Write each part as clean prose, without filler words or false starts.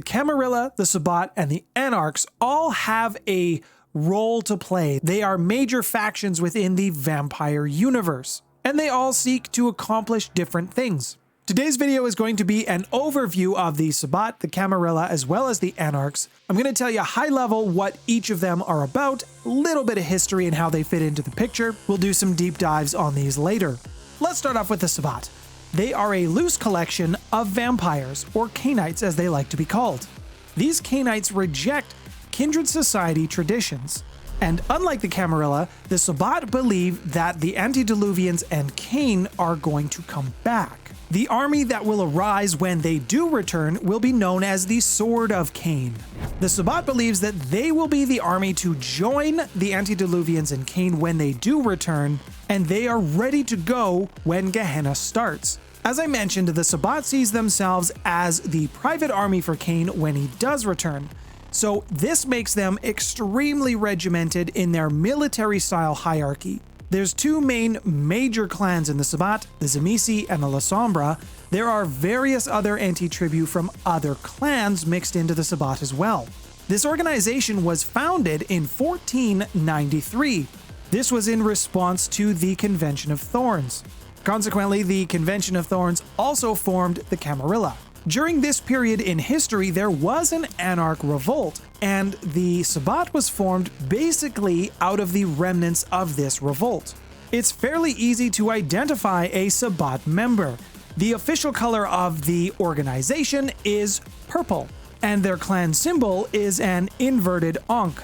Camarilla, the Sabbat, and the Anarchs all have a role to play. They are major factions within the vampire universe, and they all seek to accomplish different things. Today's video is going to be an overview of the Sabbat, the Camarilla, as well as the Anarchs. I'm going to tell you high level what each of them are about, a little bit of history and how they fit into the picture. We'll do some deep dives on these later. Let's start off with the Sabbat. They are a loose collection of vampires, or Cainites as they like to be called. These Cainites reject kindred society traditions. And unlike the Camarilla, the Sabbat believe that the antediluvians and Cain are going to come back. The army that will arise when they do return will be known as the Sword of Cain. The Sabbat believes that they will be the army to join the antediluvians and Cain when they do return, and they are ready to go when Gehenna starts. As I mentioned, the Sabbat sees themselves as the private army for Cain when he does return. So this makes them extremely regimented in their military-style hierarchy. There's two major clans in the Sabbat, the Tzimisce and the La Sombra. There are various other anti-tribu from other clans mixed into the Sabbat as well. This organization was founded in 1493. This was in response to the Convention of Thorns. Consequently, the Convention of Thorns also formed the Camarilla. During this period in history, there was an Anarch revolt, and the Sabbat was formed basically out of the remnants of this revolt. It's fairly easy to identify a Sabbat member. The official color of the organization is purple, and their clan symbol is an inverted ankh.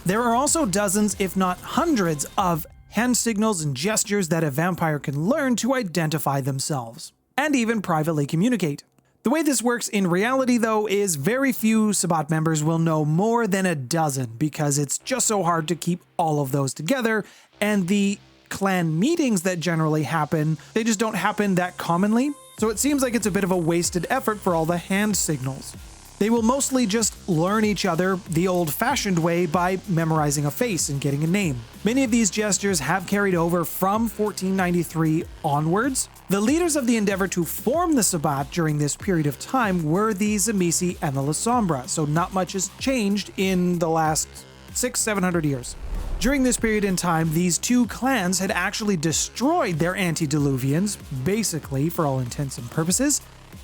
There are also dozens, if not hundreds, of hand signals and gestures that a vampire can learn to identify themselves, and even privately communicate. The way this works in reality, though, is very few Sabbat members will know more than a dozen because it's just so hard to keep all of those together, and the clan meetings that generally happen, they just don't happen that commonly, so it seems like it's a bit of a wasted effort for all the hand signals. They will mostly just learn each other the old-fashioned way by memorizing a face and getting a name. Many of these gestures have carried over from 1493 onwards. The leaders of the endeavor to form the Sabbat during this period of time were the Tzimisce and the La Sombra, so not much has changed in the last 600-700 years. During this period in time, these two clans had actually destroyed their antediluvians, basically for all intents and purposes,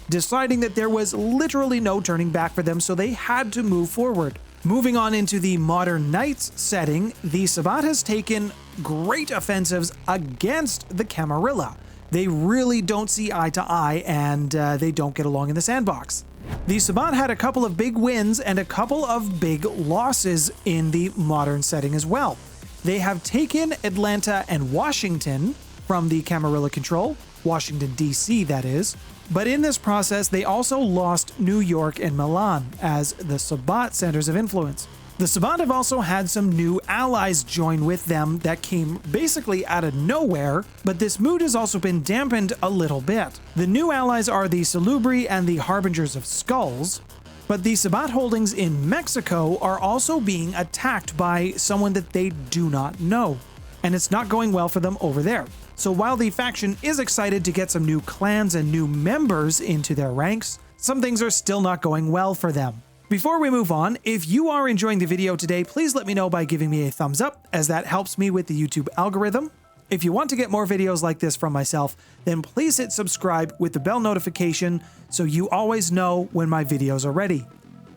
deciding that there was literally no turning back for them, so they had to move forward. Moving on into the modern Knights setting, the Sabbat has taken great offensives against the Camarilla. They really don't see eye to eye, and they don't get along in the sandbox. The Sabbat had a couple of big wins and a couple of big losses in the modern setting as well. They have taken Atlanta and Washington from the Camarilla control, Washington, D.C. that is, but in this process they also lost New York and Milan as the Sabbat centers of influence. The Sabbat have also had some new allies join with them that came basically out of nowhere, but this mood has also been dampened a little bit. The new allies are the Salubri and the Harbingers of Skulls, but the Sabbat holdings in Mexico are also being attacked by someone that they do not know, and it's not going well for them over there. So while the faction is excited to get some new clans and new members into their ranks, some things are still not going well for them. Before we move on, if you are enjoying the video today, please let me know by giving me a thumbs up, as that helps me with the YouTube algorithm. If you want to get more videos like this from myself, then please hit subscribe with the bell notification so you always know when my videos are ready.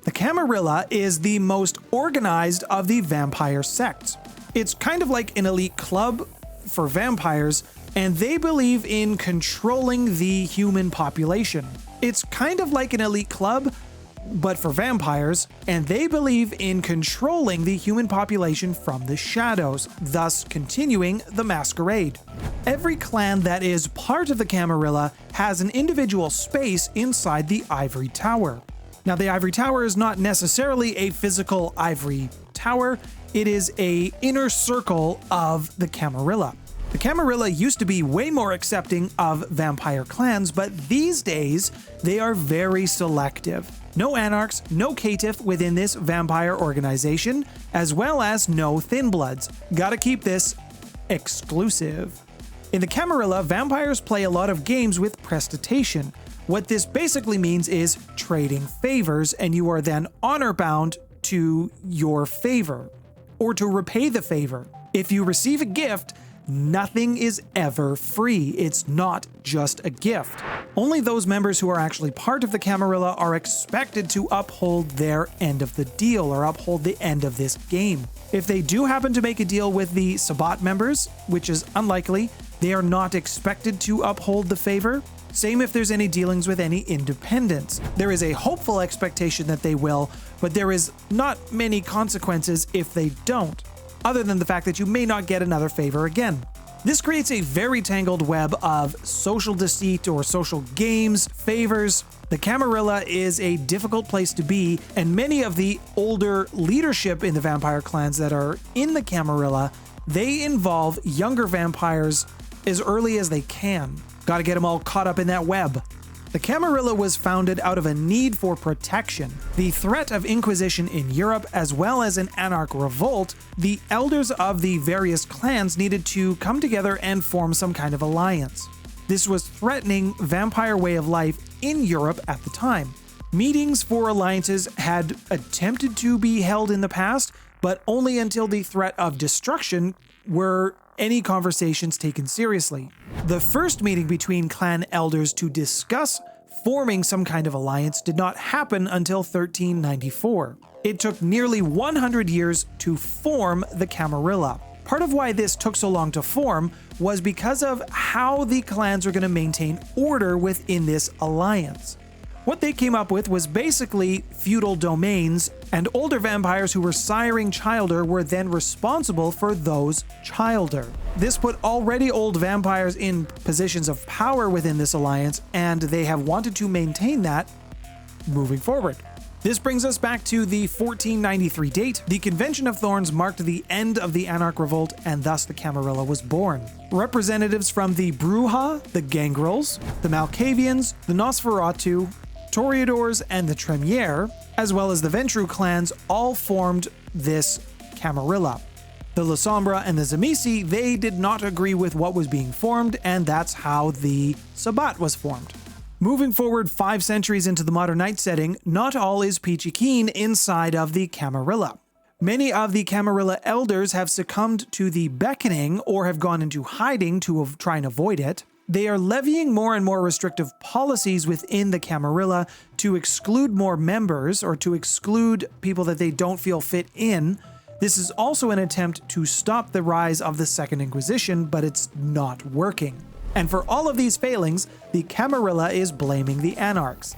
The Camarilla is the most organized of the vampire sects. It's kind of like an elite club for vampires, and they believe in controlling the human population. It's kind of like an elite club, but for vampires, and they believe in controlling the human population from the shadows, thus continuing the masquerade. Every clan that is part of the Camarilla has an individual space inside the Ivory Tower. Now, the Ivory Tower is not necessarily a physical ivory tower, it is an inner circle of the Camarilla. The Camarilla used to be way more accepting of vampire clans, but these days they are very selective. No Anarchs, no Caitiff within this vampire organization, as well as no Thin Bloods. Gotta keep this exclusive. In the Camarilla, vampires play a lot of games with prestidigitation. What this basically means is trading favors, and you are then honor bound to your favor, or to repay the favor. If you receive a gift, nothing is ever free. It's not just a gift. Only those members who are actually part of the Camarilla are expected to uphold their end of the deal, or uphold the end of this game. If they do happen to make a deal with the Sabbat members, which is unlikely, they are not expected to uphold the favor. Same if there's any dealings with any independents. There is a hopeful expectation that they will, but there is not many consequences if they don't, other than the fact that you may not get another favor again. This creates a very tangled web of social deceit or social games, favors. The Camarilla is a difficult place to be, and many of the older leadership in the vampire clans that are in the Camarilla, they involve younger vampires as early as they can. Gotta get them all caught up in that web. The Camarilla was founded out of a need for protection. The threat of Inquisition in Europe, as well as an anarch revolt, the elders of the various clans needed to come together and form some kind of alliance. This was threatening vampire way of life in Europe at the time. Meetings for alliances had attempted to be held in the past, but only until the threat of destruction were any conversations taken seriously. The first meeting between clan elders to discuss forming some kind of alliance did not happen until 1394. It took nearly 100 years to form the Camarilla. Part of why this took so long to form was because of how the clans were going to maintain order within this alliance. What they came up with was basically feudal domains, and older vampires who were siring childer were then responsible for those childer. This put already old vampires in positions of power within this alliance, and they have wanted to maintain that moving forward. This brings us back to the 1493 date. The Convention of Thorns marked the end of the Anarch Revolt, and thus the Camarilla was born. Representatives from the Bruja, the Gangrels, the Malkavians, the Nosferatu, Toreadors, and the Tremiere, as well as the Ventru clans, all formed this Camarilla. The La Sombra and the Zamisi, they did not agree with what was being formed, and that's how the Sabbat was formed. Moving forward 5 centuries into the modern night setting, not all is peachy keen inside of the Camarilla. Many of the Camarilla elders have succumbed to the beckoning or have gone into hiding to try and avoid it. They are levying more and more restrictive policies within the Camarilla to exclude more members or to exclude people that they don't feel fit in. This is also an attempt to stop the rise of the Second Inquisition, but it's not working. And for all of these failings, the Camarilla is blaming the Anarchs.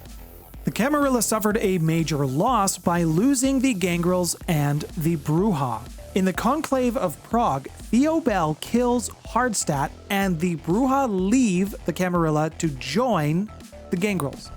The Camarilla suffered a major loss by losing the Gangrels and the Bruja. In the Conclave of Prague, Theobald kills Hardstadt, and the Bruja leave the Camarilla to join the Gangrels.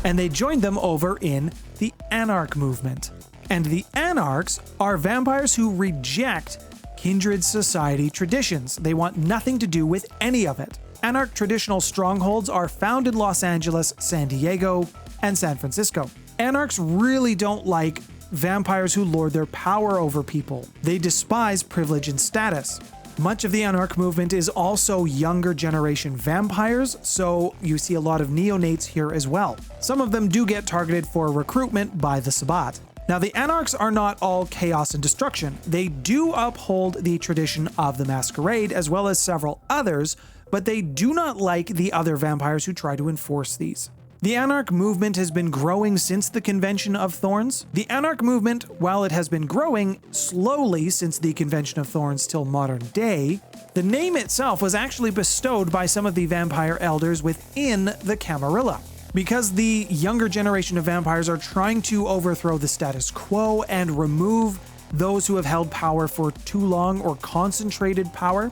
And they join them over in the Anarch movement. And the Anarchs are vampires who reject kindred society traditions. They want nothing to do with any of it. Anarch traditional strongholds are found in Los Angeles, San Diego, and San Francisco. Anarchs really don't like vampires who lord their power over people. They despise privilege and status. Much of the Anarch movement is also younger generation vampires, so you see a lot of neonates here as well. Some of them do get targeted for recruitment by the Sabbat. Now, the Anarchs are not all chaos and destruction. They do uphold the tradition of the Masquerade as well as several others, but they do not like the other vampires who try to enforce these. The Anarch movement has been growing since the Convention of Thorns. The Anarch movement, while it has been growing slowly since the Convention of Thorns till modern day, the name itself was actually bestowed by some of the vampire elders within the Camarilla. Because the younger generation of vampires are trying to overthrow the status quo and remove those who have held power for too long or concentrated power,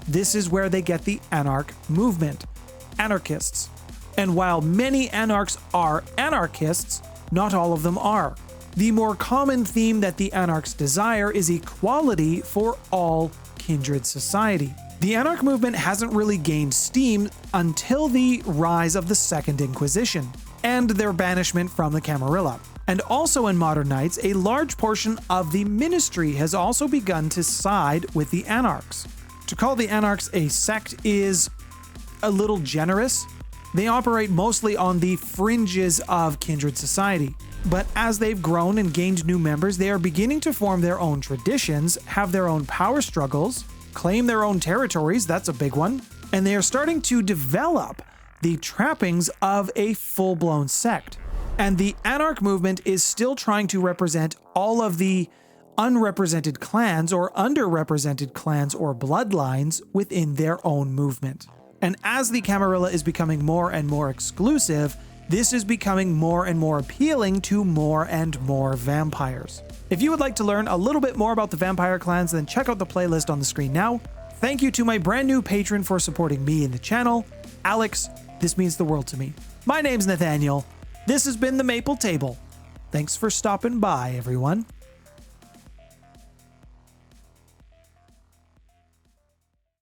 this is where they get the Anarch movement, anarchists. And while many Anarchs are anarchists, not all of them are. The more common theme that the Anarchs desire is equality for all kindred society. The Anarch movement hasn't really gained steam until the rise of the Second Inquisition and their banishment from the Camarilla. And also in modern nights, a large portion of the ministry has also begun to side with the Anarchs. To call the Anarchs a sect is a little generous. They operate mostly on the fringes of kindred society. But as they've grown and gained new members, they are beginning to form their own traditions, have their own power struggles, claim their own territories, that's a big one, and they are starting to develop the trappings of a full-blown sect. And the Anarch movement is still trying to represent all of the unrepresented clans or underrepresented clans or bloodlines within their own movement. And as the Camarilla is becoming more and more exclusive, this is becoming more and more appealing to more and more vampires. If you would like to learn a little bit more about the vampire clans, then check out the playlist on the screen now. Thank you to my brand new patron for supporting me and the channel, Alex. This means the world to me. My name's Nathaniel. This has been the Maple Table. Thanks for stopping by, everyone.